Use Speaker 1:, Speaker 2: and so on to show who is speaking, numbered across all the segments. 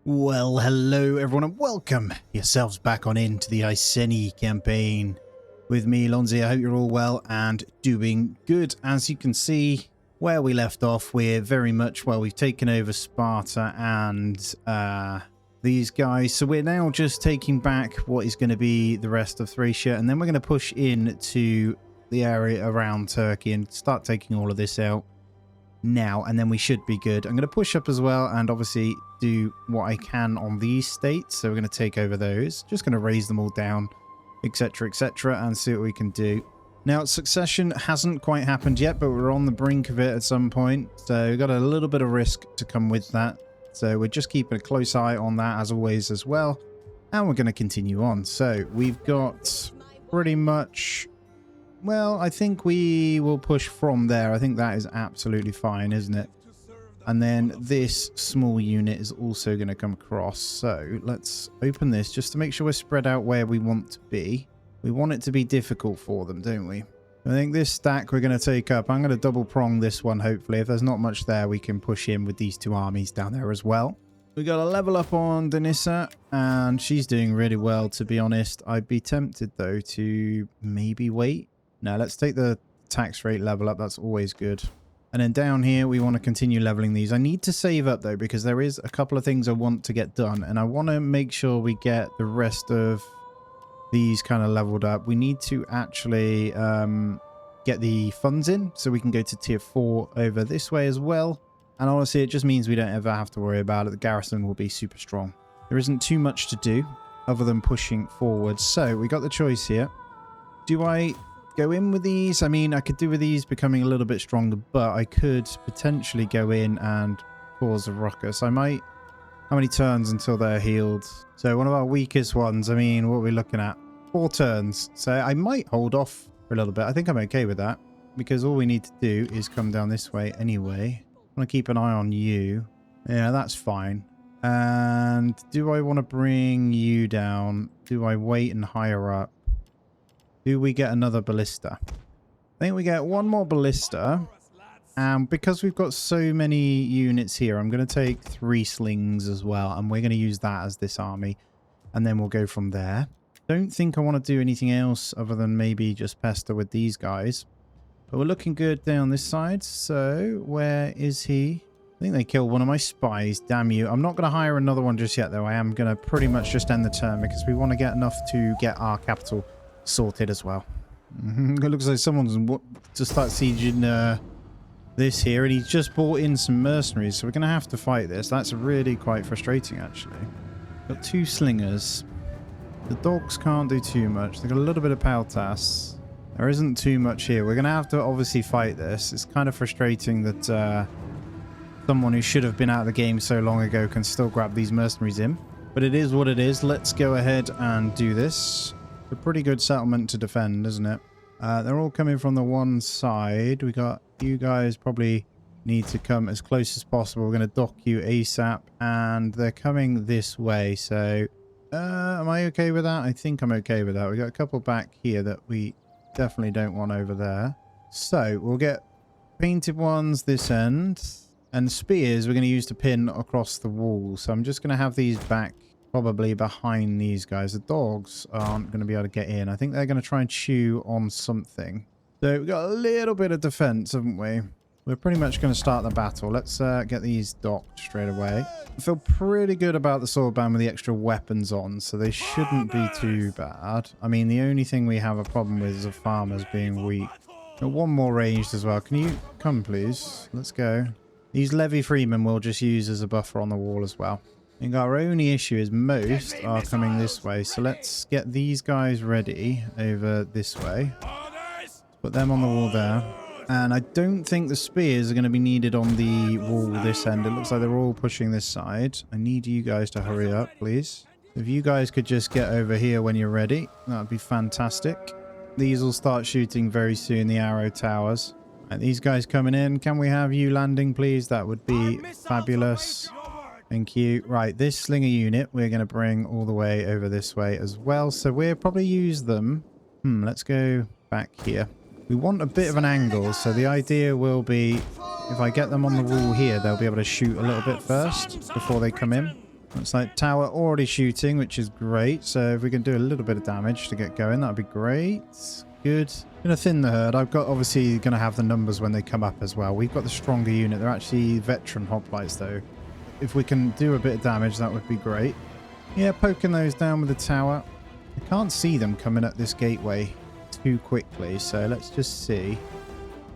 Speaker 1: Well, hello everyone and welcome yourselves back on into the Iceni campaign with me, Lonzi. I hope you're all well and doing good. As you can see, where we left off, we're very much, well, we've taken over Sparta and these guys. So we're now just taking back what is going to be the rest of Thracia, and then we're going to push in to the area around Turkey and start taking all of this out now, and then we should be good. I'm going to push up as well and obviously do what I can on these states. So we're going to take over those, just going to raise them all down, etc, and see what we can do. Now, succession hasn't quite happened yet, but we're on the brink of it at some point, so we've got a little bit of risk to come with that. So we're just keeping a close eye on that as always as well, and we're going to continue on. So we've got pretty much, well, I think we will push from there. I think that is absolutely fine, isn't it? And then this small unit is also going to come across. So let's open this just to make sure we're spread out where we want to be. We want it to be difficult for them, don't we? I think this stack we're going to take up. I'm going to double prong this one, hopefully. If there's not much there, we can push in with these two armies down there as well. We got a level up on Denissa, and she's doing really well, to be honest. I'd be tempted, though, to maybe wait. No, let's take the tax rate level up. That's always good. And then down here, we want to continue leveling these. I need to save up, though, because there is a couple of things I want to get done. And I want to make sure we get the rest of these kind of leveled up. We need to actually get the funds in so we can go to tier 4 over this way as well. And honestly, it just means we don't ever have to worry about it. The garrison will be super strong. There isn't too much to do other than pushing forward. So we got the choice here. Do I go in with these? I mean, I could do with these becoming a little bit stronger, but I could potentially go in and cause a ruckus. I might. How many turns until they're healed? So one of our weakest ones, I mean, what are we looking at? 4 turns. So I might hold off for a little bit. I think I'm okay with that, because all we need to do is come down this way anyway. I want to keep an eye on you. Yeah, that's fine. And do I want to bring you down? Do I wait and hire up? Do we get another ballista? I think we get one more ballista. And because we've got so many units here, I'm going to take 3 slings as well. And we're going to use that as this army. And then we'll go from there. Don't think I want to do anything else other than maybe just pester with these guys. But we're looking good down this side. So where is he? I think they killed one of my spies. Damn you. I'm not going to hire another one just yet, though. I am going to pretty much just end the turn because we want to get enough to get our capital sorted as well. It looks like someone's to start sieging this here, and he's just brought in some mercenaries, so we're going to have to fight this. That's really quite frustrating, actually. Got 2 slingers. The dogs can't do too much. They've got a little bit of Peltas. There isn't too much here. We're going to have to obviously fight this. It's kind of frustrating that someone who should have been out of the game so long ago can still grab these mercenaries in. But it is what it is. Let's go ahead and do this. A pretty good settlement to defend, isn't it? They're all coming from the one side. We got you guys probably need to come as close as possible. We're going to dock you ASAP, and they're coming this way. So am I okay with that? I think I'm okay with that. We got a couple back here that we definitely don't want over there. So we'll get painted ones this end, and spears we're going to use to pin across the wall. So I'm just going to have these back probably behind these guys. The dogs aren't going to be able to get in. I think they're going to try and chew on something. So we've got a little bit of defense, haven't we? We're pretty much going to start the battle. Let's get these docked straight away. I feel pretty good about the sword band with the extra weapons on, so they shouldn't be too bad. I mean, the only thing we have a problem with is the farmers being weak. Got one more ranged as well. Can you come, please? Let's go. These levy freemen we'll just use as a buffer on the wall as well. I think our only issue is most are coming this way. So let's get these guys ready over this way. Put them on the wall there. And I don't think the spears are going to be needed on the wall this end. It looks like they're all pushing this side. I need you guys to hurry up, please. If you guys could just get over here when you're ready, that would be fantastic. These will start shooting very soon, the arrow towers. And these guys coming in. Can we have you landing, please? That would be fabulous. Thank you. Right, this slinger unit we're going to bring all the way over this way as well. So we'll probably use them. Let's go back here. We want a bit of an angle, so the idea will be if I get them on the wall here, they'll be able to shoot a little bit first before they come in. Looks like tower already shooting, which is great. So if we can do a little bit of damage to get going, that would be great. Good. Gonna thin the herd. I've got obviously gonna have the numbers when they come up as well. We've got the stronger unit. They're actually veteran hoplites though. If we can do a bit of damage, that would be great. Yeah, poking those down with the tower. I can't see them coming at this gateway too quickly, so let's just see.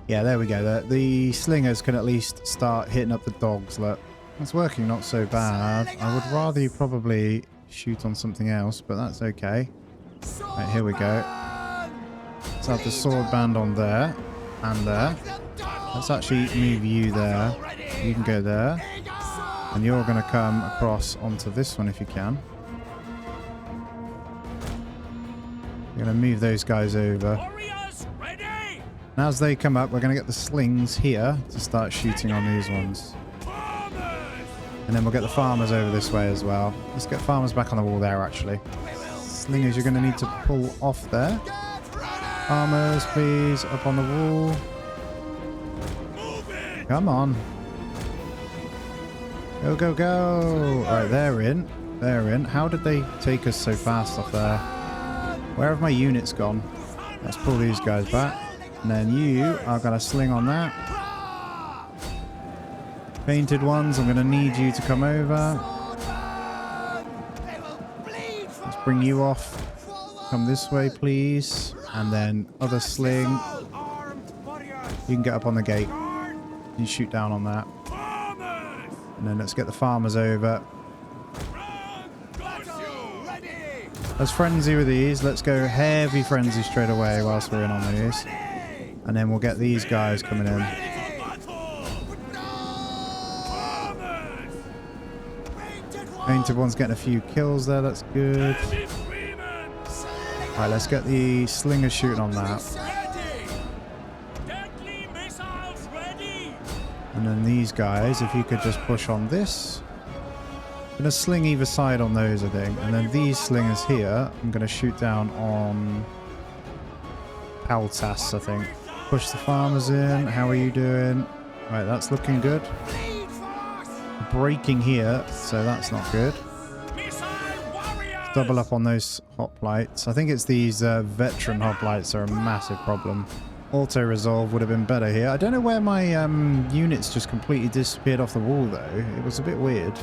Speaker 1: Yeah, there we go. The slingers can at least start hitting up the dogs. Look, it's working not so bad. I would rather you probably shoot on something else, but that's okay. Right, here we go. Let's have the sword band on there and there. Let's actually move you there. You can go there. And you're going to come across onto this one if you can. You're going to move those guys over. And as they come up, we're going to get the slings here to start shooting on these ones. And then we'll get the farmers over this way as well. Let's get farmers back on the wall there, actually. Slingers, you're going to need to pull off there. Farmers, please, up on the wall. Come on. Go, go, go. Alright, they're in. They're in. How did they take us so fast off there? Where have my units gone? Let's pull these guys back. And then you are going to sling on that. Painted ones, I'm going to need you to come over. Let's bring you off. Come this way, please. And then other sling. You can get up on the gate. You shoot down on that. And then let's get the farmers over. Let's frenzy with these. Let's go heavy frenzy straight away whilst we're in on these. And then we'll get these guys coming in. Painted one's getting a few kills there. That's good. Alright, let's get the slingers shooting on that. And then these guys, if you could just push on this. I'm going to sling either side on those, I think. And then these slingers here, I'm going to shoot down on Paltas, I think. Push the farmers in. How are you doing? Right, that's looking good. Breaking here, so that's not good. Double up on those hoplites. I think it's these veteran hoplites are a massive problem. Auto-resolve would have been better here. I don't know where my units just completely disappeared off the wall, though. It was a bit weird.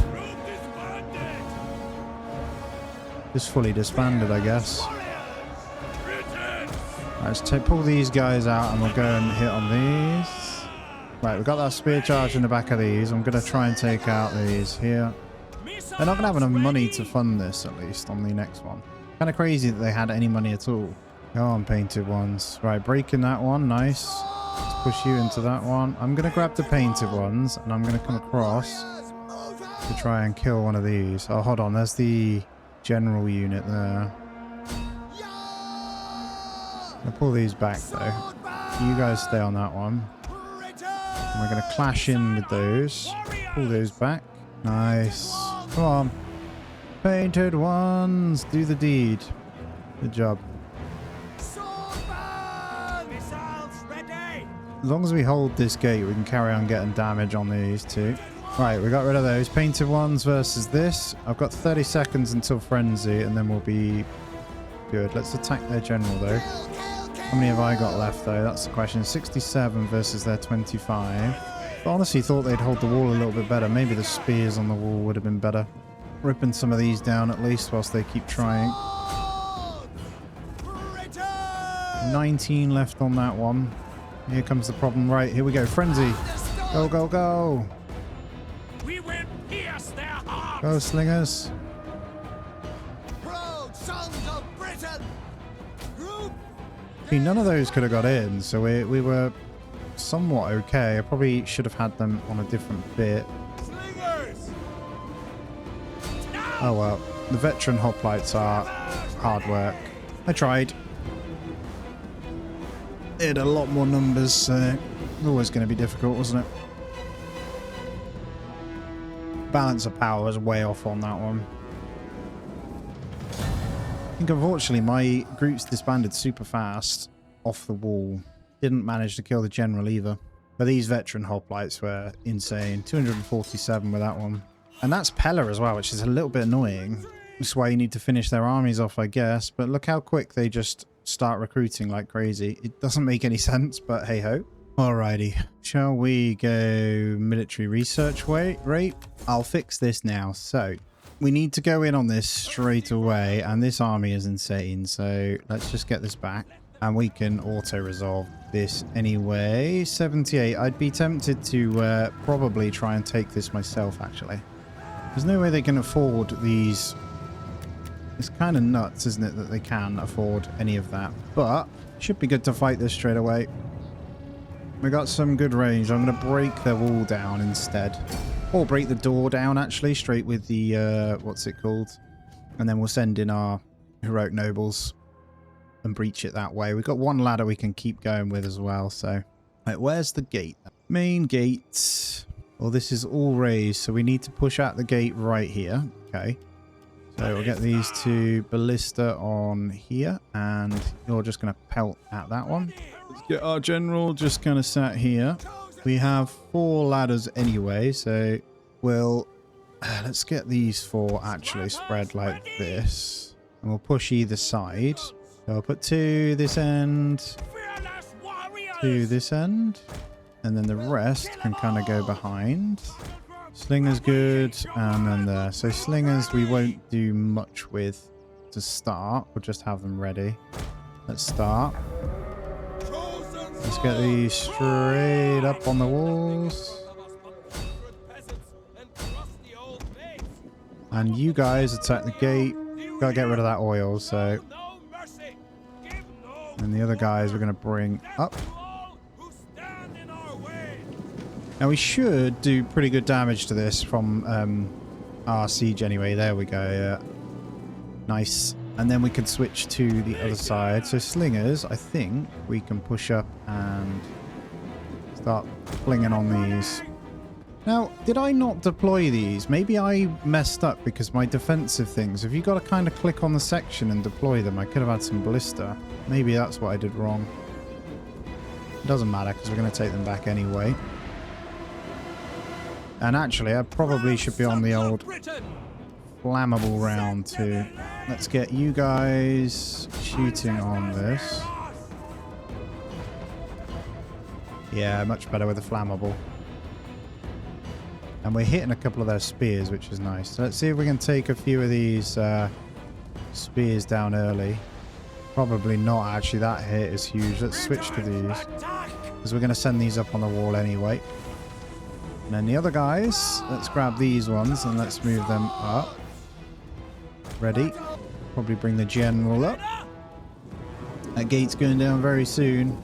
Speaker 1: Just fully disbanded, I guess. Right, let's pull these guys out and we'll go and hit on these. Right, we've got that spear charge in the back of these. I'm going to try and take out these here. They're not going to have enough money to fund this, at least, on the next one. Kind of crazy that they had any money at all. Go on, painted ones. Right, breaking that one. Nice. Let's push you into that one. I'm going to grab the painted ones, and I'm going to come across to try and kill one of these. Oh, hold on. There's the general unit there. I'll pull these back, though. You guys stay on that one. And we're going to clash in with those. Pull those back. Nice. Come on. Painted ones. Do the deed. Good job. As long as we hold this gate, we can carry on getting damage on these two. Right, we got rid of those. Painted ones versus this. I've got 30 seconds until frenzy, and then we'll be good. Let's attack their general, though. How many have I got left, though? That's the question. 67 versus their 25. I honestly thought they'd hold the wall a little bit better. Maybe the spears on the wall would have been better. Ripping some of these down at least whilst they keep trying. 19 left on that one. Here comes the problem. Right, here we go. Frenzy. Go, go, go.
Speaker 2: We will pierce their hearts.
Speaker 1: Go, slingers.
Speaker 2: Proud sons of Britain.
Speaker 1: See, none of those could have got in, so we were somewhat okay. I probably should have had them on a different bit.
Speaker 2: Slingers.
Speaker 1: Oh well. The veteran hoplites are hard work. I tried. It had a lot more numbers, so always going to be difficult, wasn't it? Balance of power was way off on that one. I think unfortunately my groups disbanded super fast off the wall. Didn't manage to kill the general either. But these veteran hoplites were insane. 247 with that one. And that's Pella as well, which is a little bit annoying. That's why you need to finish their armies off, I guess. But look how quick they just start recruiting like crazy. It doesn't make any sense, but hey ho. Alrighty, shall we go military research rate? I'll fix this now. So we need to go in on this straight away, and this army is insane. So let's just get this back, and we can auto-resolve this anyway. 78. I'd be tempted to probably try and take this myself, actually. There's no way they can afford these. It's kind of nuts, isn't it, that they can afford any of that. But should be good to fight this straight away. We got some good range. I'm going to break their wall down instead. Or break the door down, actually, straight with the, what's it called? And then we'll send in our heroic nobles and breach it that way. We've got one ladder we can keep going with as well, so. Right, where's the gate? Main gate. Well, this is all raised, so we need to push out the gate right here. Okay. So we'll get these two ballista on here, and you're just going to pelt at that one. Let's get our general just kind of sat here. We have 4 ladders anyway, so we'll... let's get these 4 actually spread like this. And we'll push either side. So I'll put 2 this end, 2 this end, and then the rest can kind of go behind. Slinger's good, and then there. So slingers we won't do much with to start. We'll just have them ready. Let's start. Let's get these straight up on the walls. And you guys attack the gate. Gotta get rid of that oil, so... And the other guys we're gonna bring up. Now we should do pretty good damage to this from our siege anyway. There we go, yeah. Nice. And then we can switch to the other side. So slingers, I think we can push up and start flinging on these. Now, did I not deploy these? Maybe I messed up because my defensive things, if you got to kind of click on the section and deploy them, I could have had some ballista. Maybe that's what I did wrong. It doesn't matter because we're going to take them back anyway. And actually, I probably should be on the old flammable round too. Let's get you guys shooting on this. Yeah, much better with the flammable. And we're hitting a couple of their spears, which is nice. So let's see if we can take a few of these spears down early. Probably not, actually. That hit is huge. Let's switch to these, because we're going to send these up on the wall anyway. And then the other guys, let's grab these ones and let's move them up. Ready. Probably bring the general up. That gate's going down very soon.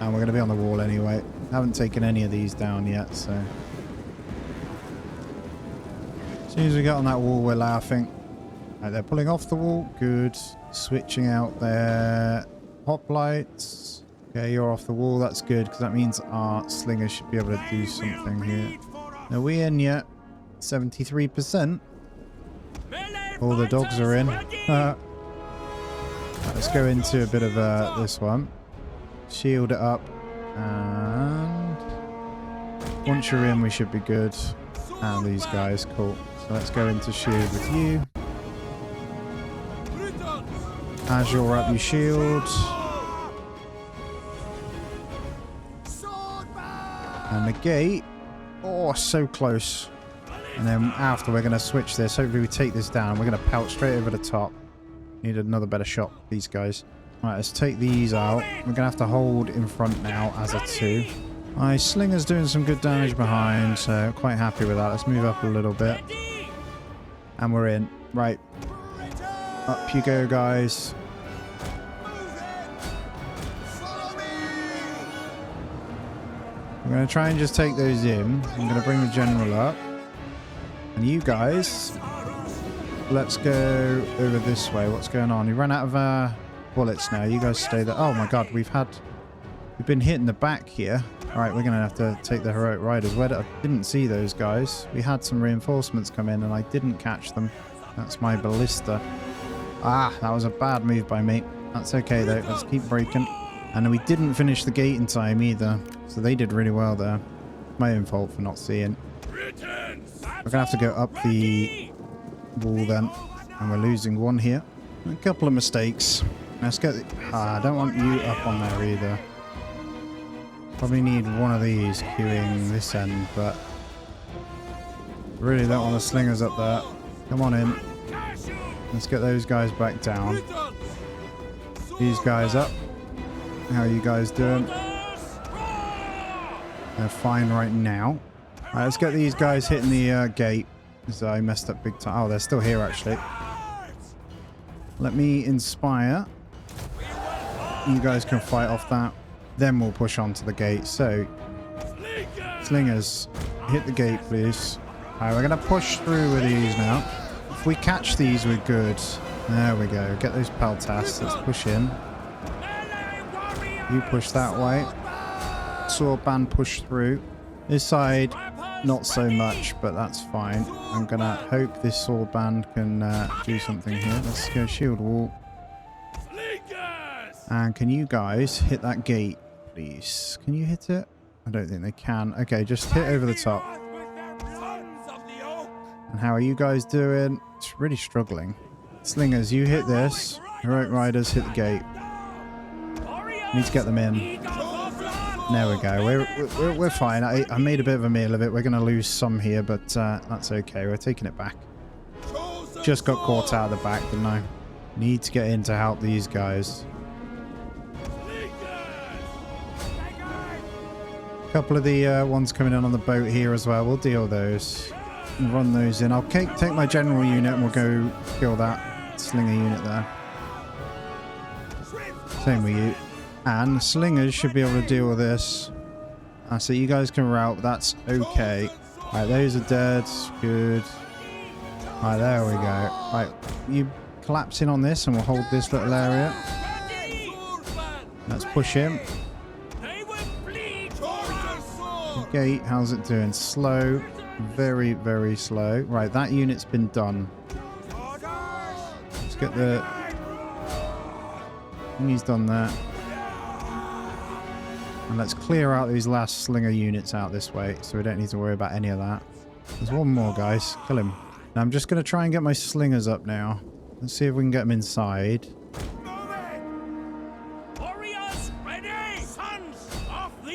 Speaker 1: And we're going to be on the wall anyway. Haven't taken any of these down yet, so... As soon as we get on that wall, we're laughing. Right, they're pulling off the wall. Good. Switching out their hoplites. Okay, you're off the wall. That's good, because that means our slingers should be able to do something here. Are we in yet? 73%. All the dogs are in. Right, let's go into a bit of this one. Shield it up. And once you're in, we should be good. And these guys, cool. So let's go into shield with you. As you're up, you shield. And the gate. Oh, so close. And then after, we're going to switch this. Hopefully we take this down. We're going to pelt straight over the top. Need another better shot, these guys. Right, let's take these out. We're going to have to hold in front now as a 2. My slinger's doing some good damage behind, so quite happy with that. Let's move up a little bit. And we're in. Right. Up you go, guys. I'm going to try and just take those in. I'm going to bring the general up. And you guys, let's go over this way. What's going on? We ran out of bullets now. You guys stay there. Oh my god, we've been hitting the back here. Alright, we're going to have to take the heroic riders. I didn't see those guys. We had some reinforcements come in and I didn't catch them. That's my ballista. Ah, that was a bad move by me. That's okay though. Let's keep breaking. And we didn't finish the gate in time either. So they did really well there. My own fault for not seeing. We're going to have to go up the wall then. And we're losing one here. A couple of mistakes. Let's get... I don't want you up on there either. Probably need one of these queuing this end, but... really don't want the slingers up there. Come on in. Let's get those guys back down. These guys up. How are you guys doing? They're fine right now. Alright, let's get these guys hitting the gate. Because I messed up big time. Oh, they're still here actually. Let me inspire. You guys can fight off that. Then we'll push on to the gate. So, slingers, hit the gate please. Alright, we're going to push through with these now. If we catch these, we're good. There we go. Get those peltasts. Let's push in. You push that way. Sword band push through. This side, not so much, but that's fine. I'm going to hope this sword band can do something here. Let's go shield wall. And can you guys hit that gate, please? Can you hit it? I don't think they can. Okay, just hit over the top. And how are you guys doing? It's really struggling. Slingers, you hit this. Heroic Riders, hit the gate. Need to get them in. There we go. We're fine. I made a bit of a meal of it. We're going to lose some here, but that's okay. We're taking it back. Just got caught out of the back, didn't I? Need to get in to help these guys. A couple of the ones coming in on the boat here as well. We'll deal those. And run those in. I'll take my general unit and we'll go kill that slinger unit there. Same with you. And the slingers should be able to deal with this. So you guys can route. That's okay. Alright, those are dead. Good. Alright, there we go. Right, you collapse in on this and we'll hold this little area. Let's push him. The gate, how's it doing? Slow. Very, very slow. Right, that unit's been done. Let's get the... he's done that. And let's clear out these last slinger units out this way, so we don't need to worry about any of that. There's one more, guys. Kill him. Now, I'm just going to try and get my slingers up now. Let's see if we can get them inside.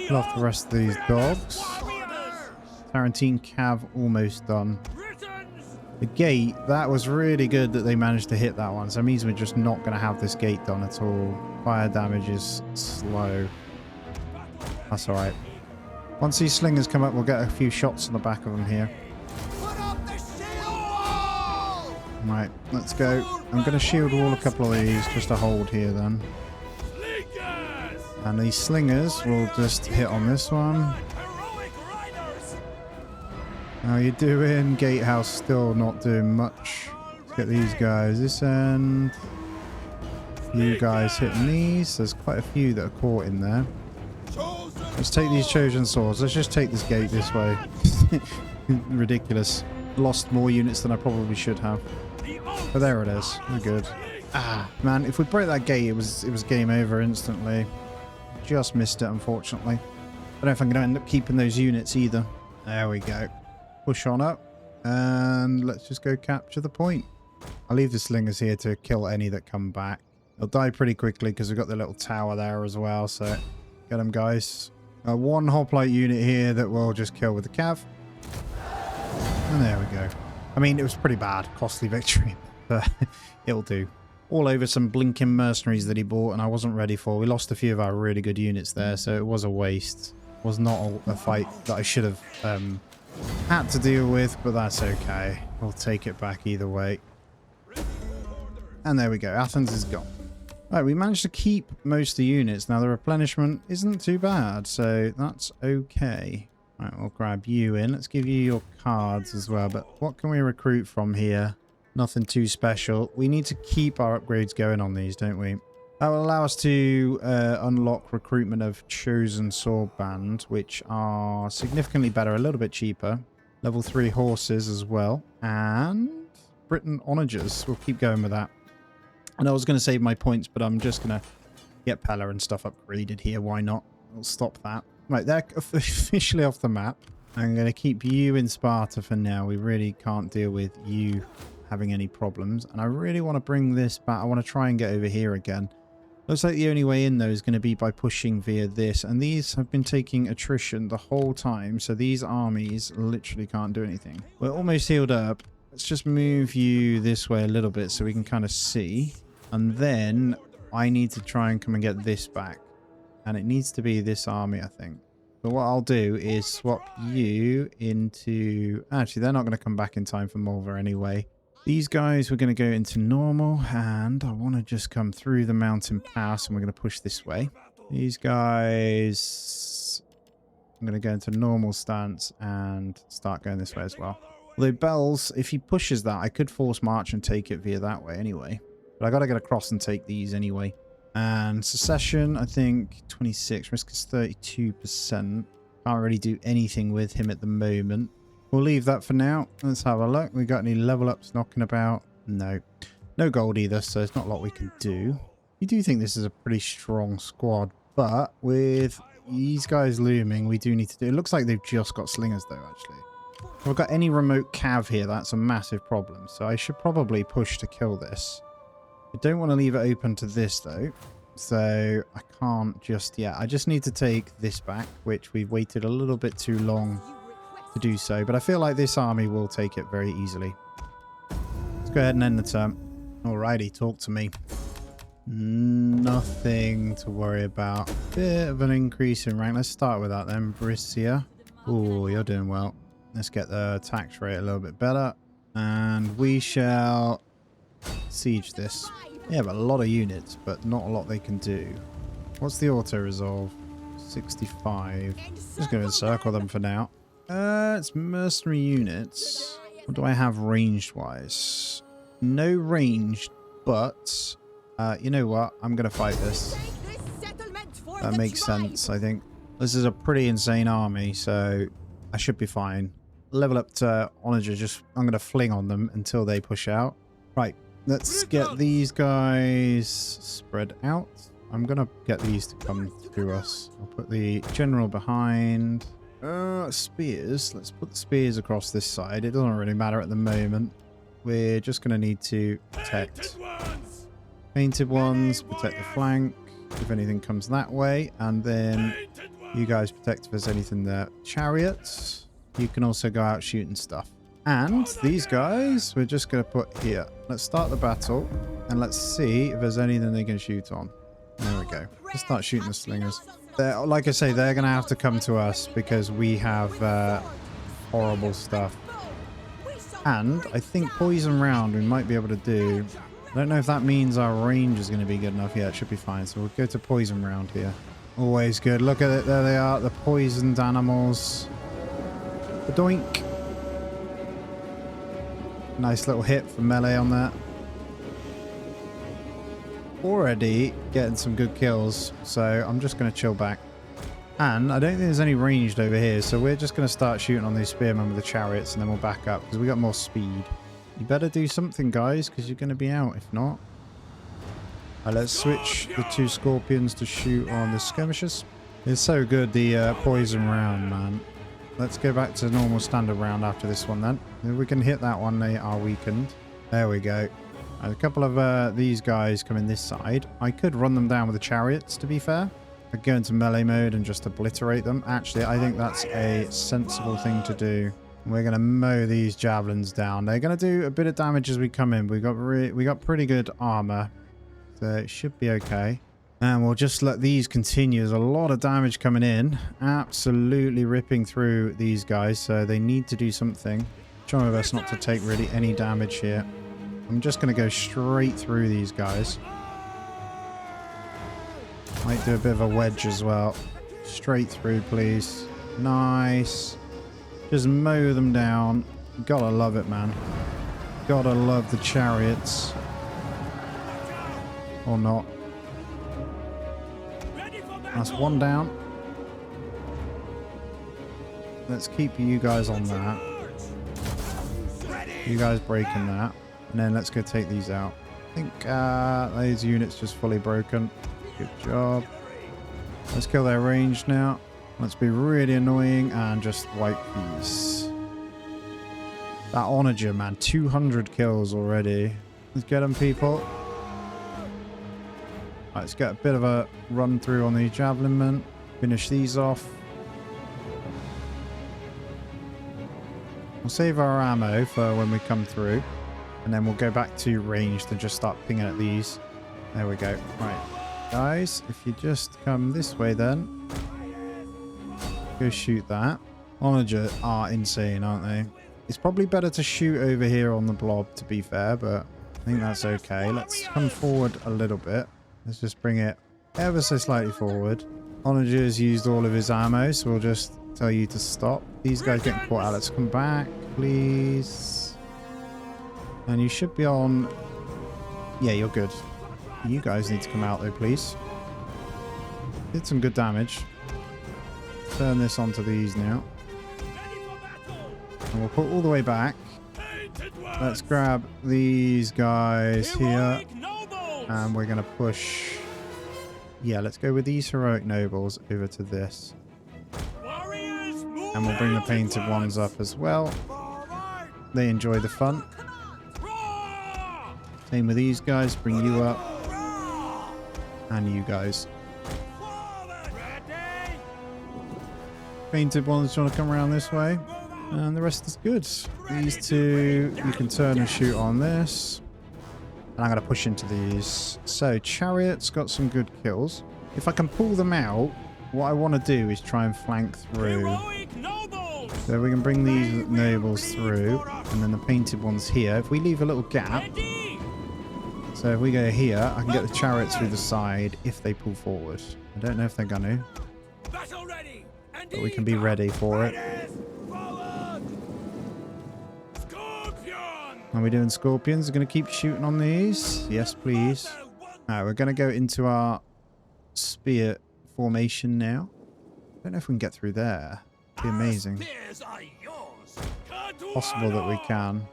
Speaker 1: Kill off the rest of these dogs. Tarantine Cav almost done. The gate, that was really good that they managed to hit that one. So it means we're just not going to have this gate done at all. Fire damage is slow. That's alright. Once these slingers come up, we'll get a few shots on the back of them here. Right, let's go. I'm going to shield wall a couple of these just to hold here then. And these slingers will just hit on this one. How you doing? Gatehouse still not doing much. Let's get these guys this end. You guys hitting these. There's quite a few that are caught in there. Let's take these Trojan swords. Let's just take this gate this way. Ridiculous. Lost more units than I probably should have. But there it is. We're good. Ah, man, if we break that gate, it was game over instantly. Just missed it, unfortunately. I don't know if I'm going to end up keeping those units either. There we go. Push on up. And let's just go capture the point. I'll leave the slingers here to kill any that come back. They'll die pretty quickly because we've got the little tower there as well. So get them, guys. One hoplite unit here that we'll just kill with the cav. And there we go. I mean, it was pretty bad. Costly victory. But it'll do. All over some blinking mercenaries that he bought and I wasn't ready for. We lost a few of our really good units there, so it was a waste. It was not a fight that I should have had to deal with, but that's okay. We'll take it back either way. And there we go. Athens is gone. Right, we managed to keep most of the units. Now, the replenishment isn't too bad, so that's okay. Right, we'll grab you in. Let's give you your cards as well, but what can we recruit from here? Nothing too special. We need to keep our upgrades going on these, don't we? That will allow us to unlock recruitment of Chosen Sword Band, which are significantly better, a little bit cheaper. Level 3 horses as well. And Britain Onagers. We'll keep going with that. And I was going to save my points, but I'm just going to get Pella and stuff upgraded here. Why not? We'll stop that. Right, they're officially off the map. I'm going to keep you in Sparta for now. We really can't deal with you having any problems. And I really want to bring this back. I want to try and get over here again. Looks like the only way in though is going to be by pushing via this. And these have been taking attrition the whole time. So these armies literally can't do anything. We're almost healed up. Let's just move you this way a little bit so we can kind of see. And then I need to try and come and get this back. And it needs to be this army, I think. But what I'll do is swap you into... Actually, they're not going to come back in time for Malva anyway. These guys, we're going to go into normal. And I want to just come through the mountain pass. And we're going to push this way. These guys... I'm going to go into normal stance and start going this way as well. Although Bells, if he pushes that, I could force march and take it via that way anyway. But I got to get across and take these anyway. And secession, I think 26. Risk is 32%. Can't really do anything with him at the moment. We'll leave that for now. Let's have a look. We got any level ups knocking about? No. No gold either, so there's not a lot we can do. You do think this is a pretty strong squad, but with these guys looming, we do need to do... It looks like they've just got slingers though, actually. If I've got any remote cav here, that's a massive problem. So I should probably push to kill this. I don't want to leave it open to this though. So I can't just yet. I just need to take this back, which we've waited a little bit too long to do so. But I feel like this army will take it very easily. Let's go ahead and end the turn. Alrighty, talk to me. Nothing to worry about. Bit of an increase in rank. Let's start with that then. Brissia. Oh, you're doing well. Let's get the tax rate a little bit better. And we shall siege this. Yeah, but a lot of units, but not a lot they can do. What's the auto-resolve? 65. Just going to encircle them for now. It's mercenary units. What do I have ranged-wise? No ranged, but... you know what? I'm going to fight this. That makes sense, I think. This is a pretty insane army, so I should be fine. Level up to Onager, just I'm going to fling on them until they push out. Right, let's get these guys spread out. I'm going to get these to come through us. I'll put the general behind. Spears. Let's put the spears across this side. It doesn't really matter at the moment. We're just going to need to protect. Painted ones, protect the flank if anything comes that way. And then you guys protect if there's anything there. Chariots. You can also go out shooting stuff. And these guys, we're just going to put here. Let's start the battle. And let's see if there's anything they can shoot on. There we go. Let's start shooting the slingers. Like I say, they're going to have to come to us because we have horrible stuff. And I think poison round we might be able to do. I don't know if that means our range is going to be good enough. Yeah, it should be fine. So we'll go to poison round here. Always good. Look at it. There they are. The poisoned animals. The doink. Nice little hit for melee on that. Already getting some good kills. So I'm just going to chill back. And I don't think there's any ranged over here. So we're just going to start shooting on these spearmen with the chariots. And then we'll back up because we got more speed. You better do something, guys, because you're going to be out if not. Let's switch the two scorpions to shoot on the skirmishers. It's so good, the poison round, man. Let's go back to normal standard round after this one then. If we can hit that one, they are weakened. There we go. A couple of these guys coming this side. I could run them down with the chariots, to be fair. I'd go into melee mode and just obliterate them. Actually, I think that's a sensible thing to do. We're going to mow these javelins down. They're going to do a bit of damage as we come in. We got pretty good armor. So it should be okay. And we'll just let these continue. There's a lot of damage coming in. Absolutely ripping through these guys. So they need to do something. Try my best not to take really any damage here. I'm just going to go straight through these guys. Might do a bit of a wedge as well. Straight through, please. Nice. Just mow them down. Gotta love it, man. Gotta love the chariots. Or not. That's one down. Let's keep you guys on that. You guys breaking that. And then let's go take these out. I think those units just fully broken. Good job. Let's kill their range now. Let's be really annoying and just wipe these. That onager, man. 200 kills already. Let's get them, people. Right, let's get a bit of a run through on the javelin men. Finish these off. We'll save our ammo for when we come through. And then we'll go back to ranged and just start pinging at these. There we go. Right. Guys, if you just come this way then. Go shoot that. Onager are insane, aren't they? It's probably better to shoot over here on the blob, to be fair, but I think that's okay. Let's come forward a little bit. Let's just bring it ever so slightly forward. Onager's used all of his ammo, so we'll just tell you to stop. These guys getting caught out. Let's come back, please. And you should be on... Yeah, you're good. You guys need to come out though, please. Did some good damage. Turn this onto these now. And we'll put all the way back. Let's grab these guys here. And we're going to push... Yeah, let's go with these heroic nobles over to this. And we'll bring the painted ones up as well. They enjoy the fun. Same with these guys. Bring you up. And you guys. Painted ones want to come around this way. And the rest is good. These two, you can turn and shoot on this. And I'm going to push into these. So, Chariot's got some good kills. If I can pull them out, what I want to do is try and flank through. So we can bring these nobles through. And then the painted ones here. If we leave a little gap. So if we go here, I can get the chariots through the side if they pull forward. I don't know if they're going to. But we can be ready for it. Are we doing scorpions? We're going to keep shooting on these. Yes, please. Alright, we're going to go into our spear formation now. I don't know if we can get through there. It'd be amazing. Possible that we can.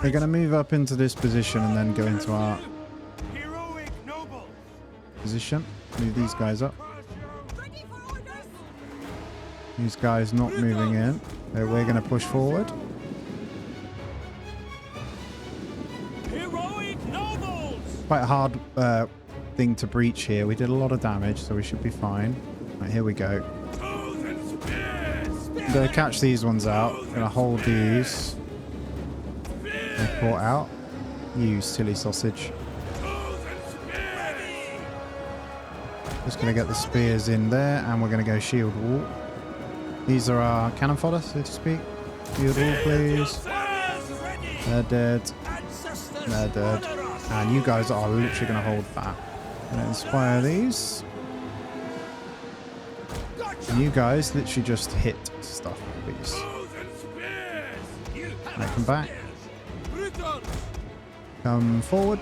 Speaker 1: We're going to move up into this position and then go into our position. Move these guys up. These guys not moving in. So we're going to push forward. Quite a hard thing to breach here. We did a lot of damage, so we should be fine. Right, here we go. I'm going to catch these ones out. I'm going to hold these. They're caught out. You silly sausage. Just going to get the spears in there, and we're going to go shield wall. These are our cannon fodder, so to speak. Shield wall, please. They're dead. They're dead. And you guys are literally going to hold that. I'm going to inspire these. And you guys literally just hit stuff, please. Right, come back. Come forward.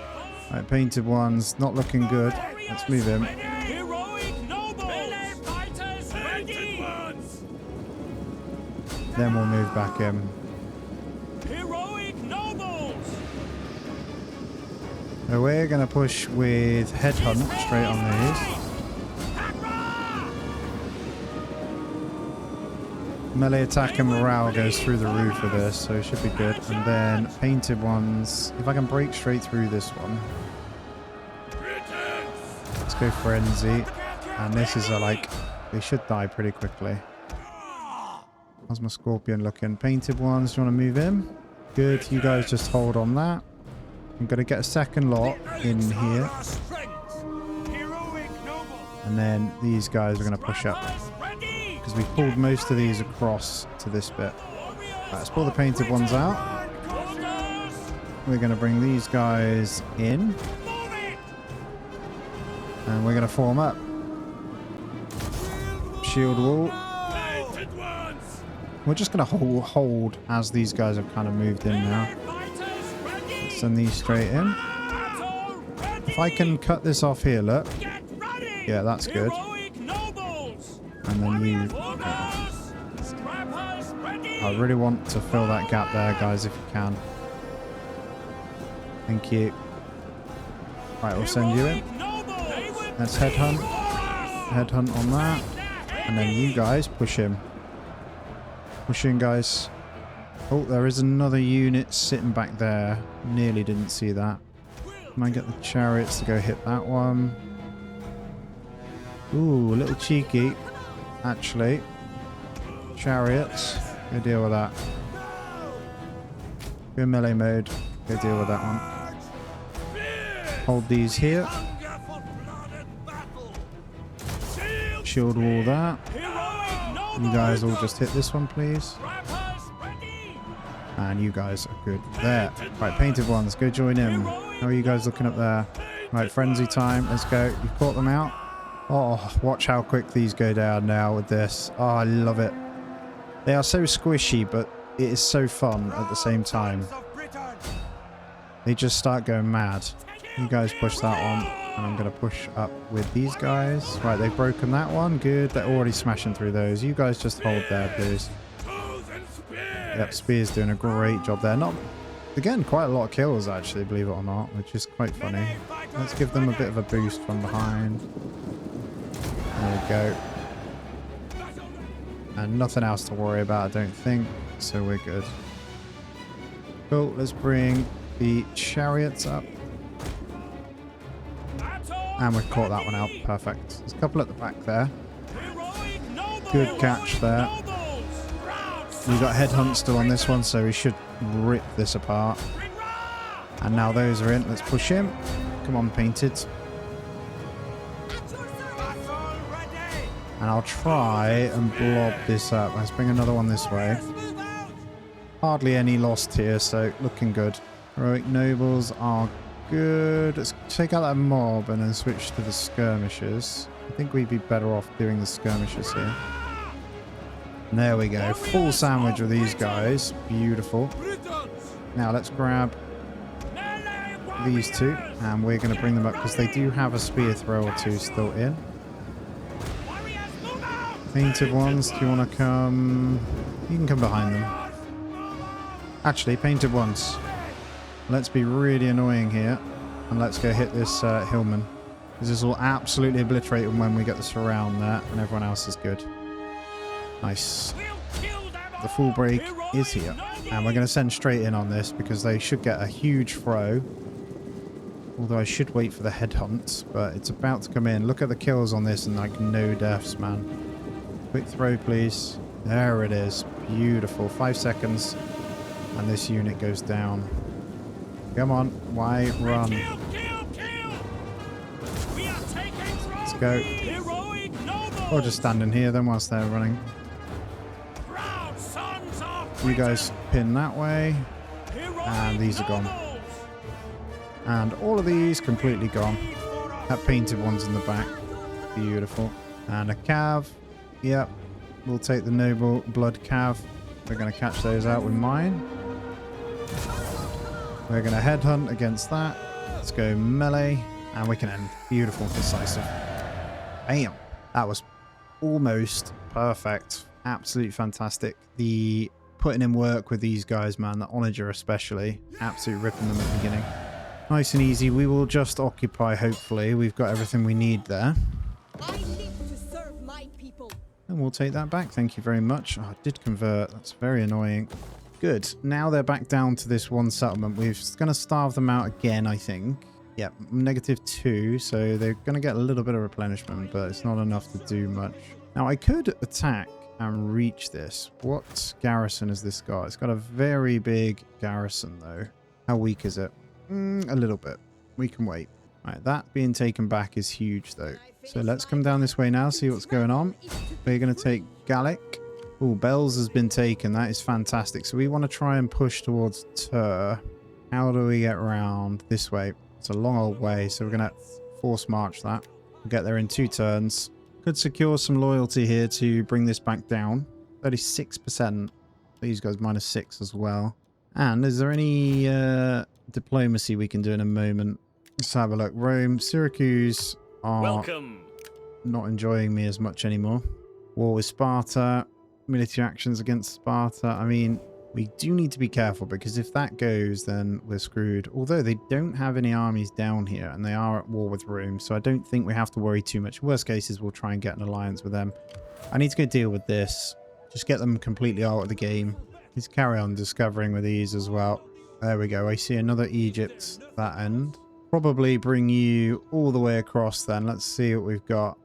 Speaker 1: Right, painted ones, not looking good. Let's move him. Then we'll move back in. So we're going to push with headhunt straight on these. Melee attack and morale goes through the roof of this, so it should be good. And then painted ones, if I can break straight through this one. Let's go frenzy. And this is they should die pretty quickly. How's my scorpion looking? Painted ones, do you want to move in? Good, you guys just hold on that. I'm going to get a second lot in here. And then these guys are going to push up. Because we pulled most of these across to this bit. Right, let's pull the painted ones out. We're going to bring these guys in. And we're going to form up. Shield wall. We're just going to hold as these guys have kind of moved in now. Send these straight in. If I can cut this off here, look. Yeah, that's good. And then you... I really want to fill that gap there, guys, if you can. Thank you. Right, we'll send you in. Let's headhunt. Headhunt on that. And then you guys push him. Push in, guys. Oh, there is another unit sitting back there. Nearly didn't see that. Can I get the chariots to go hit that one? Ooh, a little cheeky, actually. Chariots. Go deal with that. Go melee mode. Go deal with that one. Hold these here. Shield wall that. You guys all just hit this one, please. And you guys are good there. Right, painted ones, go join in. How are you guys looking up there? Right, frenzy time. Let's go. You've caught them out. Oh, watch how quick these go down now with this. Oh, I love it. They are so squishy, but it is so fun at the same time. They just start going mad. You guys push that one, and I'm going to push up with these guys. Right, they've broken that one. Good. They're already smashing through those. You guys just hold there, please. Yep, Spear's doing a great job there. Not, again, quite a lot of kills, actually, believe it or not, which is quite funny. Let's give them a bit of a boost from behind. There we go. And nothing else to worry about, I don't think. So we're good. Cool, let's bring the chariots up. And we've caught that one out. Perfect. There's a couple at the back there. Good catch there. We've got headhunt still on this one, so we should rip this apart. And now those are in. Let's push him. Come on, painted. And I'll try and blob this up. Let's bring another one this way. Hardly any lost here, so looking good. Heroic nobles are good. Let's take out that mob and then switch to the skirmishers. I think we'd be better off doing the skirmishers here. And there we go. Full sandwich with these guys. Beautiful. Now let's grab these two and we're going to bring them up because they do have a spear throw or two still in. Painted ones, do you want to come? You can come behind them. Actually, painted ones. Let's be really annoying here. And let's go hit this hillman. Because this will absolutely obliterate them when we get the surround there. And everyone else is good. Nice. The full break is here. And we're going to send straight in on this because they should get a huge throw. Although I should wait for the headhunt. But it's about to come in. Look at the kills on this and like no deaths, man. Quick throw, please. There it is. Beautiful. 5 seconds. And this unit goes down. Come on. Why run? Let's go. Or just stand in here then whilst they're running. You guys pin that way. And these are gone. And all of these completely gone. That painted one's in the back. Beautiful. And a cav. Yep, we'll take the noble blood cav. We're going to catch those out with mine. We're going to headhunt against that. Let's go melee. And we can end. Beautiful, decisive. Bam. That was almost perfect. Absolutely fantastic. The putting in work with these guys, man. The onager especially. Absolutely ripping them at the beginning. Nice and easy. We will just occupy, hopefully. We've got everything we need there. And we'll take that back. Thank you very much. Oh, I did convert. That's very annoying. Good. Now they're back down to this one settlement. We're going to starve them out again, I think. Yep, -2. So they're going to get a little bit of replenishment, but it's not enough to do much. Now, I could attack and reach this. What garrison has this got? It's got a very big garrison, though. How weak is it? A little bit. We can wait. Right, that being taken back is huge, though. So let's come down this way now, see what's going on. We're going to take Gallic. Oh, Bells has been taken. That is fantastic. So we want to try and push towards Tur. How do we get around this way? It's a long old way, so we're going to force march that. We'll get there in 2 turns. Could secure some loyalty here to bring this back down. 36%. These guys -6 as well. And is there any diplomacy we can do in a moment? Let's have a look. Rome, Syracuse are not enjoying me as much anymore. War with Sparta. Military actions against Sparta. I mean, we do need to be careful because if that goes, then we're screwed. Although they don't have any armies down here and they are at war with Rome. So I don't think we have to worry too much. Worst cases, we'll try and get an alliance with them. I need to go deal with this. Just get them completely out of the game. Let's carry on discovering with these as well. There we go. I see another Egypt that end. Probably bring you all the way across then. Let's see what we've got.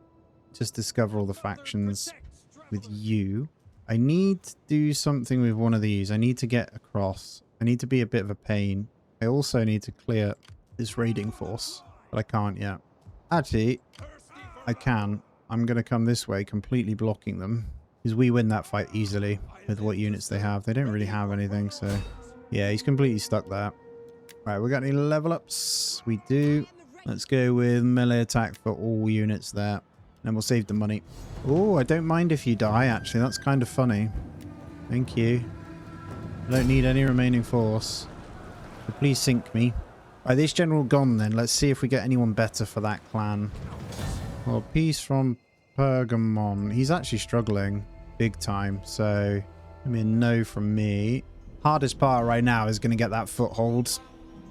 Speaker 1: Just discover all the factions with you. I need to do something with one of these. I need to get across. I need to be a bit of a pain. I also need to clear this raiding force, but I can't yet. Actually, I can. I'm going to come this way, completely blocking them, because we win that fight easily with what units they have. They don't really have anything, so yeah, he's completely stuck there. Right, we got any level ups? We do. Let's go with melee attack for all units there. Then we'll save the money. Oh, I don't mind if you die, actually. That's kind of funny. Thank you. I don't need any remaining force. So please sink me. Right, this general gone then. Let's see if we get anyone better for that clan. Well, peace from Pergamon. He's actually struggling big time. So, I mean, no from me. Hardest part right now is going to get that foothold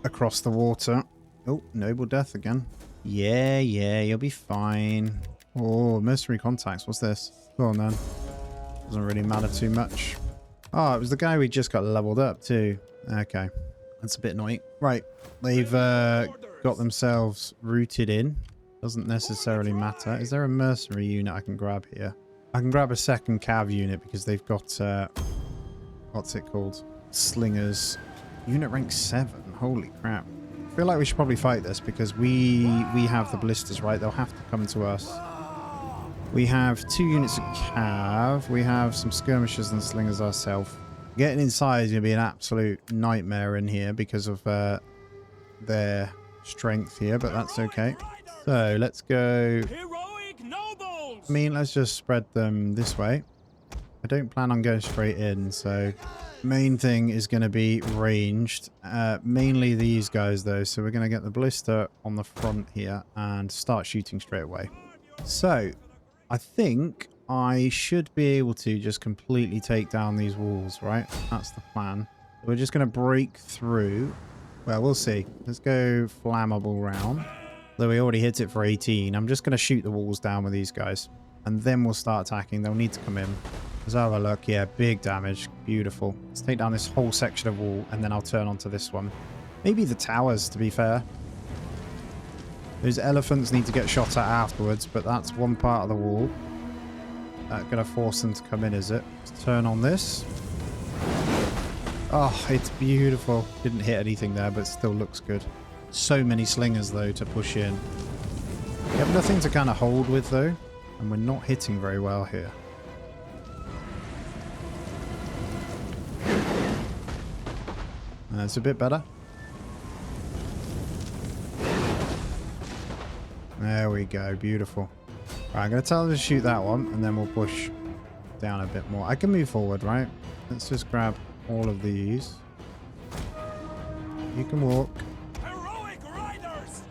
Speaker 1: across the water. Oh, noble death again. Yeah, you'll be fine. Oh, mercenary contacts. What's this? Go on then. Doesn't really matter too much. Oh, it was the guy we just got leveled up too. Okay. That's a bit annoying. Right. They've got themselves rooted in. Doesn't necessarily matter. Is there a mercenary unit I can grab here? I can grab a second cav unit because they've got... what's it called? Slingers. Unit rank 7. Holy crap. I feel like we should probably fight this because we have the ballistas, right? They'll have to come to us. We have 2 units of cav. We have some skirmishers and slingers ourselves. Getting inside is going to be an absolute nightmare in here because of their strength here, but that's okay. So let's go. I mean, let's just spread them this way. I don't plan on going straight in, so main thing is going to be ranged. Mainly these guys though, so we're going to get the ballista on the front here and start shooting straight away. So I think I should be able to just completely take down these walls, right? That's the plan. We're just going to break through. Well, we'll see. Let's go flammable round. Though we already hit it for 18. I'm just going to shoot the walls down with these guys. And then we'll start attacking. They'll need to come in. Let's have a look. Yeah, big damage. Beautiful. Let's take down this whole section of wall. And then I'll turn onto this one. Maybe the towers, to be fair. Those elephants need to get shot at afterwards. But that's one part of the wall. That's going to force them to come in, is it? Let's turn on this. Oh, it's beautiful. Didn't hit anything there, but still looks good. So many slingers, though, to push in. We have nothing to kind of hold with, though. And we're not hitting very well here. It's a bit better. There we go. Beautiful. Right, I'm going to tell them to shoot that one, and then we'll push down a bit more. I can move forward, right? Let's just grab all of these. You can walk.
Speaker 2: Heroic riders!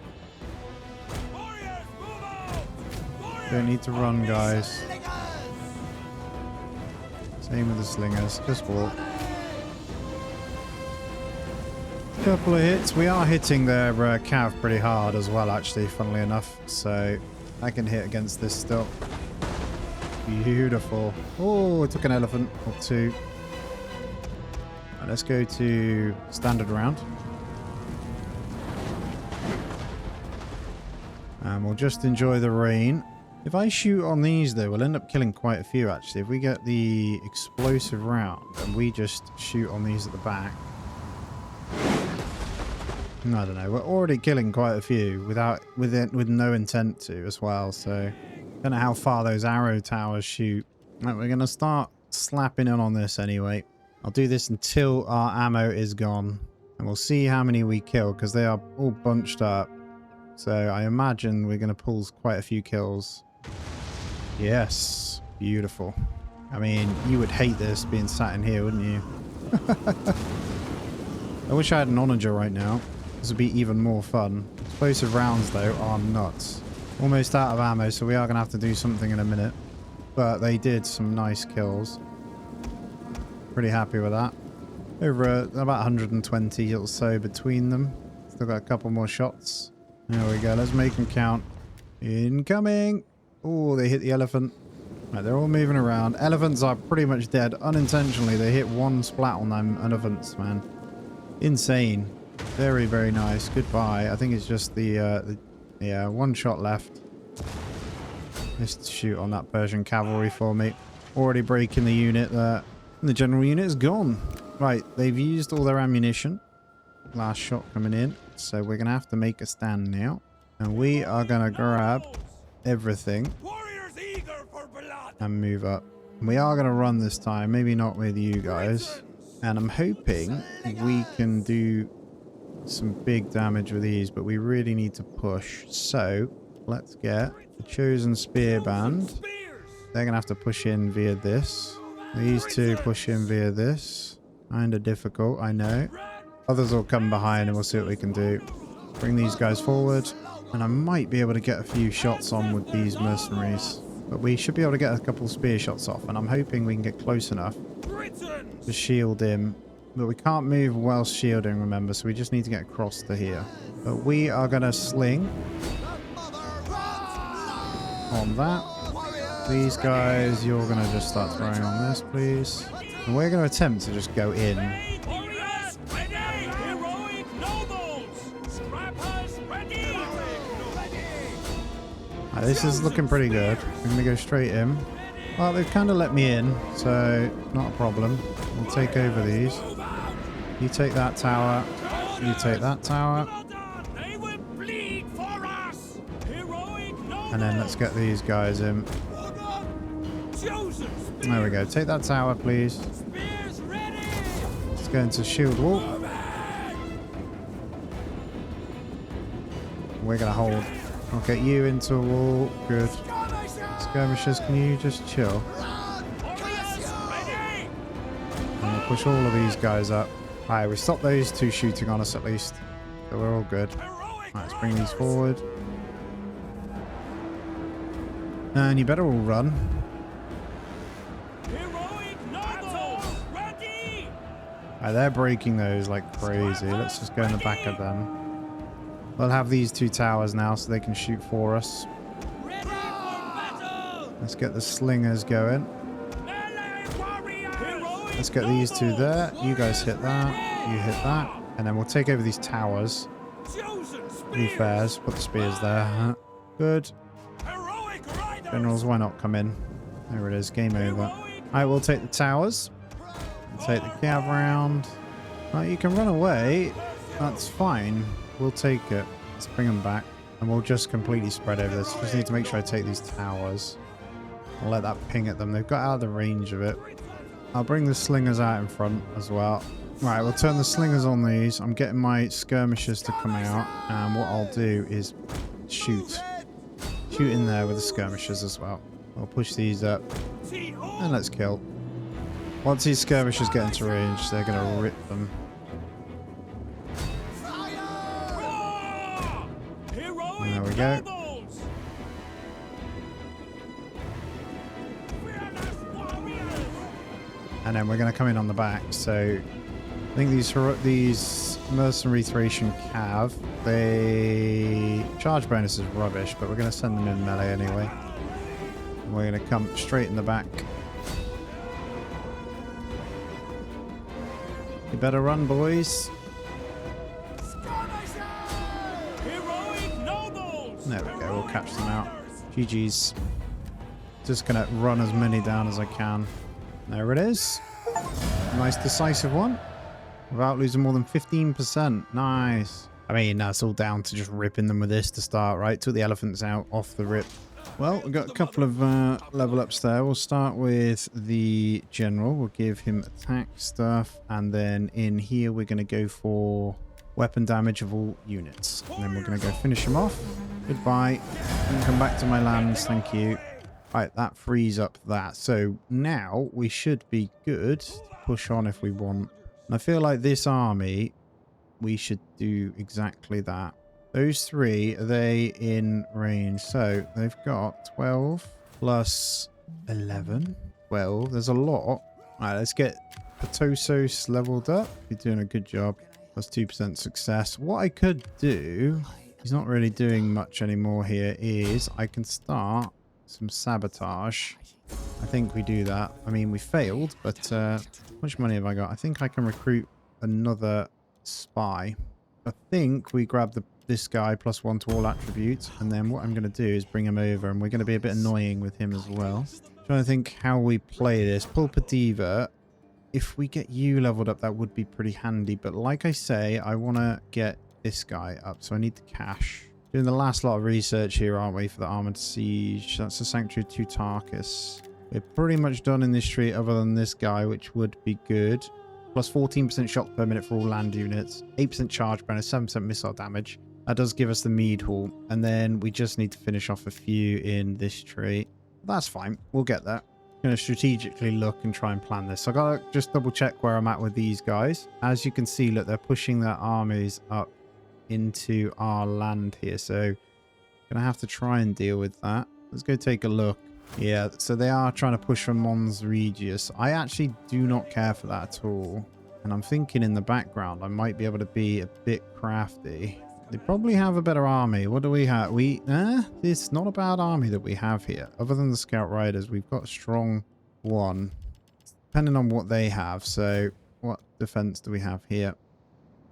Speaker 2: Warriors, move out!
Speaker 1: Don't need to run, guys. Same with the slingers. Just walk. Couple of hits. We are hitting their cav pretty hard as well, actually, funnily enough. So I can hit against this still. Beautiful. Oh, it took an elephant or 2. Right, let's go to standard round. And we'll just enjoy the rain. If I shoot on these, though, we'll end up killing quite a few, actually. If we get the explosive round and we just shoot on these at the back. I don't know. We're already killing quite a few with no intent to as well. So don't know how far those arrow towers shoot. Right, we're going to start slapping in on this anyway. I'll do this until our ammo is gone. And we'll see how many we kill because they are all bunched up. So I imagine we're going to pull quite a few kills. Yes. Beautiful. I mean, you would hate this being sat in here, wouldn't you? I wish I had an onager right now. This would be even more fun. Explosive rounds, though, are nuts. Almost out of ammo, so we are going to have to do something in a minute. But they did some nice kills. Pretty happy with that. Over about 120 or so between them. Still got a couple more shots. There we go. Let's make them count. Incoming! Oh, they hit the elephant. Right, they're all moving around. Elephants are pretty much dead unintentionally. They hit one splat on them elephants, man. Insane. Very, very nice. Goodbye. I think it's just the yeah, one shot left. Just shoot on that Persian cavalry for me. Already breaking the unit there. And the general unit is gone. Right, they've used all their ammunition. Last shot coming in. So we're going to have to make a stand now. And we are going to grab everything and move up. We are going to run this time. Maybe not with you guys. And I'm hoping we can do some big damage with these, but we really need to push. So let's get the chosen spear band. They're gonna have to push in via this. These two push in via this. Kinda difficult, I know. Others will come behind and we'll see what we can do. Bring these guys forward, and I might be able to get a few shots on with these mercenaries, but we should be able to get a couple spear shots off, and I'm hoping we can get close enough to shield him. But we can't move whilst shielding, remember, so we just need to get across to here. But we are going to sling on that. These guys, you're going to just start throwing on this, please. And we're going to attempt to just go in. Right, this is looking pretty good. We're going to go straight in. Well, they've kind of let me in, so not a problem. We'll take over these. You take that tower. You take that tower. And then let's get these guys in. There we go. Take that tower, please. Let's go into shield wall. We're going to hold. I'll get you into a wall. Good. Skirmishers, can you just chill? And we'll push all of these guys up. Alright, we stopped those two shooting on us at least. So we're all good. Alright, let's bring these forward. And you better all run. Alright, they're breaking those like crazy. Let's just go in the back of them. We'll have these two towers now so they can shoot for us. Let's get the slingers going. Let's get these two there. You guys hit that. You hit that. And then we'll take over these towers. Be fairs. Put the spears there. Good. Generals, why not come in? There it is. Game over. Alright, we'll take the towers. We'll take the cav round. Right, you can run away. That's fine. We'll take it. Let's bring them back. And we'll just completely spread over this. Just need to make sure I take these towers. I'll let that ping at them. They've got out of the range of it. I'll bring the slingers out in front as well. Right, we'll turn the slingers on these. I'm getting my skirmishers to come out. And what I'll do is shoot. Shoot in there with the skirmishers as well. I'll push these up. And let's kill. Once these skirmishers get into range, they're going to rip them. There we go. And then we're going to come in on the back. So I think these mercenary Thracian cav, they charge bonus is rubbish, but we're going to send them in melee anyway. And we're going to come straight in the back. You better run, boys. There we go, we'll catch them out. GG's. Just gonna run as many down as I can. There it is. Nice decisive one. Without losing more than 15%. Nice. I mean, that's all down to just ripping them with this to start, right? Took the elephants out off the rip. Well, we've got a couple of level ups there. We'll start with the general. We'll give him attack stuff. And then in here, we're going to go for weapon damage of all units. And then we're going to go finish him off. Goodbye. And come back to my lands. Thank you. Right, that frees up that. So now we should be good to push on if we want. And I feel like this army, we should do exactly that. Those three, are they in range? So they've got 12 plus 11. 12. There's a lot. All right, let's get Odessos leveled up. You're doing a good job. Plus 2% success. What I could do, he's not really doing much anymore here, is I can start some sabotage. I think we do that. I mean, we failed, but how much money have I got? I think I can recruit another spy. I think we grab this guy +1 to all attributes, and then what I'm going to do is bring him over, and we're going to be a bit annoying with him as well. Trying to think how we play this. Pulpativa, if we get you leveled up, that would be pretty handy, but like I say, I want to get this guy up, so I need the cash. Doing the last lot of research here, aren't we, for the Armored Siege? That's the Sanctuary of Teutarchus. We're pretty much done in this street other than this guy, which would be good. Plus 14% shock per minute for all land units. 8% charge bonus, 7% missile damage. That does give us the Mead Hall. And then we just need to finish off a few in this tree. That's fine. We'll get there. Going to strategically look and try and plan this. So I got to just double check where I'm at with these guys. As you can see, look, they're pushing their armies up into our land here. So gonna have to try and deal with that. Let's go take a look. Yeah, so they are trying to push for Mons Regius. I actually do not care for that at all. And I'm thinking in the background, I might be able to be a bit crafty. They probably have a better army. What do we have? It's not a bad army that we have here. Other than the Scout Riders, we've got a strong one. Depending on what they have. So what defense do we have here?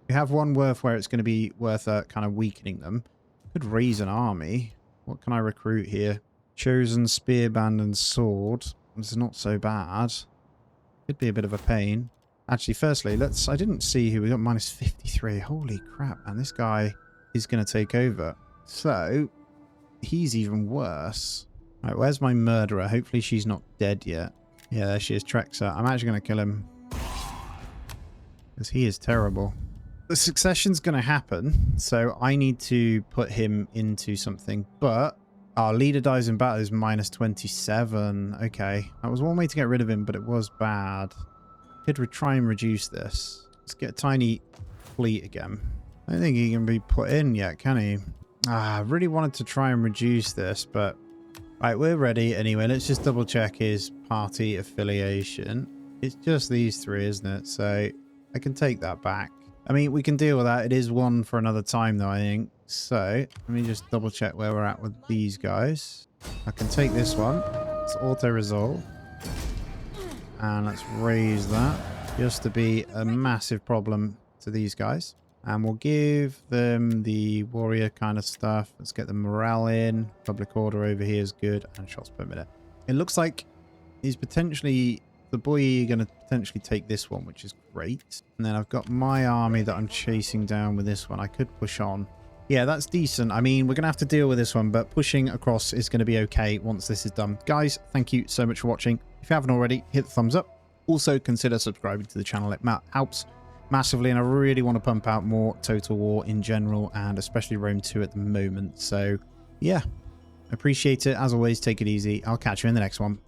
Speaker 1: We have one worth where it's going to be worth kind of weakening them. Could raise an army. What can I recruit here? Chosen Spear Band and Sword. It's not so bad. Could be a bit of a pain. Actually, firstly, I didn't see who we got. -53. Holy crap, man. This guy is going to take over. So, he's even worse. Right, where's my murderer? Hopefully she's not dead yet. Yeah, there she is, Trexa. I'm actually going to kill him. Because he is terrible. The succession's going to happen, so I need to put him into something. But our leader dies in battle is -27. Okay, that was one way to get rid of him, but it was bad. Could try and reduce this. Let's get a tiny fleet again. I don't think he can be put in yet, can he? I really wanted to try and reduce this, but... Right, we're ready anyway. Let's just double check his party affiliation. It's just these three, isn't it? So I can take that back. I mean, we can deal with that. It is one for another time, though, I think. So let me just double check where we're at with these guys. I can take this one. Let's auto-resolve. And let's raise that just to be a massive problem to these guys. And we'll give them the warrior kind of stuff. Let's get the morale in. Public order over here is good. And shots per minute. It looks like he's potentially... The boy going to potentially take this one, which is great. And then I've got my army that I'm chasing down with this one. I could push on. Yeah, that's decent. I mean, we're going to have to deal with this one, but pushing across is going to be okay once this is done. Guys, thank you so much for watching. If you haven't already, hit the thumbs up. Also, consider subscribing to the channel. It helps massively, and I really want to pump out more Total War in general, and especially Rome 2 at the moment. So, yeah, appreciate it. As always, take it easy. I'll catch you in the next one.